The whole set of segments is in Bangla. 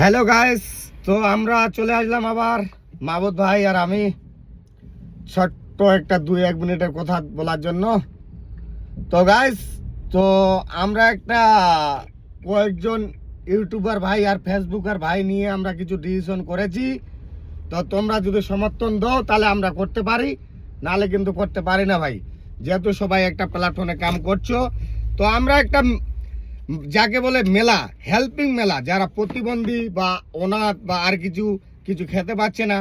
হ্যালো গাইস, তো আমরা চলে আসলাম আবার মাহবুব ভাই আর আমি ছোট্ট একটা 2-1 মিনিটের কথা বলার জন্য। তো গাইস, তো আমরা একটা কয়েকজন ইউটিউবার ভাই আর ফেসবুকার ভাই নিয়ে আমরা কিছু ডিসিশন করেছি। তো তোমরা যদি সমর্থন দাও তাহলে আমরা করতে পারি, নাহলে কিন্তু করতে পারি না ভাই, যেহেতু সবাই একটা প্ল্যাটফর্মে কাম করছো। তো আমরা একটা যাকে বলে মেলা, হেল্পিং মেলা, যারা প্রতিবন্ধী বা অনাথ বা আর কিছু কিছু খেতে পাচ্ছে না,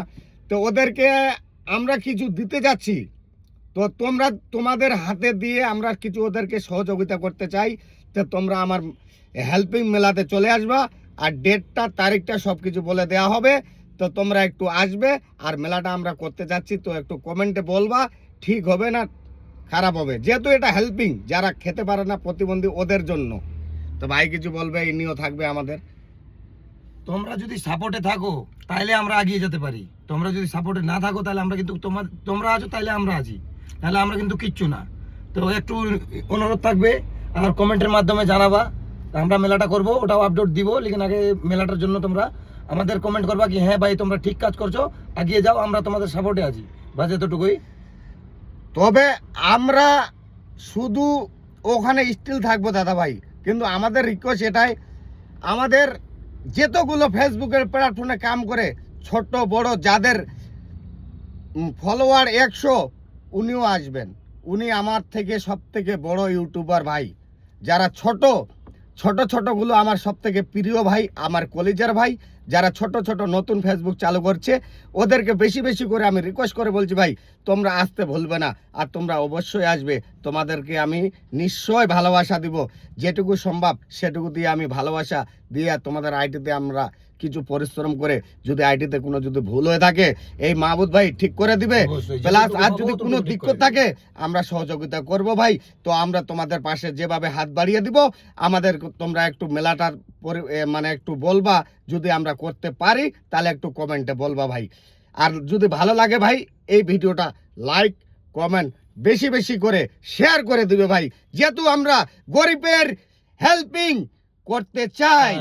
তো ওদেরকে আমরা কিছু দিতে যাচ্ছি। তো তোমরা তোমাদের হাতে দিয়ে আমরা কিছু ওদেরকে সহযোগিতা করতে চাই। তো তোমরা আমার হেল্পিং মেলাতে চলে আসবা, আর ডেটটা তারিখটা সব কিছু বলে দেওয়া হবে। তো তোমরা একটু আসবে, আর মেলাটা আমরা করতে যাচ্ছি। তো একটু কমেন্টে বলবা ঠিক হবে না খারাপ হবে, যেহেতু এটা হেল্পিং, যারা খেতে পারে না প্রতিবন্ধী ওদের জন্য। তো ভাই কিছু বলবে, ইনিও থাকবে আমাদের। তোমরা যদি সাপোর্টে থাকো তাহলে আমরা এগিয়ে যেতে পারি। তোমরা যদি সাপোর্টে না থাকো তাহলে আমরা কিন্তু তোমরা আছো তাহলে আমরা আছি, তাহলে আমরা কিন্তু কিচ্ছু না। তো একটু অনুরোধ থাকবে আর কমেন্টের মাধ্যমে জানাবা। আমরা মেলাটা করব, ওটাও আপডেট দিব, লেকিন আগে মেলাটার জন্য তোমরা আমাদের কমেন্ট করবা কি হ্যাঁ ভাই তোমরা ঠিক কাজ করছো, এগিয়ে যাও, আমরা তোমাদের সাপোর্টে আছি। বাস এতটুকুই। তবে আমরা শুধু ওখানে স্টিল থাকবো দাদা ভাই, কিন্তু আমাদের রিকোয়েস্ট এটাই, আমাদের যেতগুলো ফেসবুকের প্ল্যাটফর্মে কাম করে ছোট বড় যাদের ফলোয়ার 100, উনিও আসবেন। উনি আমার থেকে সব থেকে বড় ইউটিউবার ভাই। যারা ছোট ছোটগুলো আমার সব থেকে প্রিয় ভাই, আমার কলিজার ভাই, যারা ছোট নতুন ফেসবুক চালু করছে, ওদেরকে বেশি বেশি করে আমি রিকোয়েস্ট করে বলছি ভাই তোমরা আসতে ভুলবে না, আর তোমরা অবশ্যই আসবে। তোমাদেরকে আমি নিশ্চয় ভালোবাসা দিব, যেটুকু সম্ভব সেটুকু দিয়ে আমি ভালোবাসা দিয়ে তোমাদের আইডিতে আমরা কিছু পরিশ্রম করে, যদি আইডিতে কোনো যদি ভুল হয়ে থাকে এই মাহবুব ভাই ঠিক করে দিবে। প্লাস আর যদি কোনো দিক্কত থাকে আমরা সহযোগিতা করব ভাই। তো আমরা তোমাদের পাশে যেভাবে হাত বাড়িয়ে দিব, আমাদের তোমরা একটু মেলাটার মানে একটু বলবা, যদি আমরা করতে পারি তাহলে একটু কমেন্টে বলবা ভাই। আর যদি ভালো লাগে ভাই এই ভিডিওটা লাইক কমেন্ট বেশি বেশি করে শেয়ার করে দিবে ভাই, যেহেতু আমরা গরিবের হেল্পিং করতে চাই।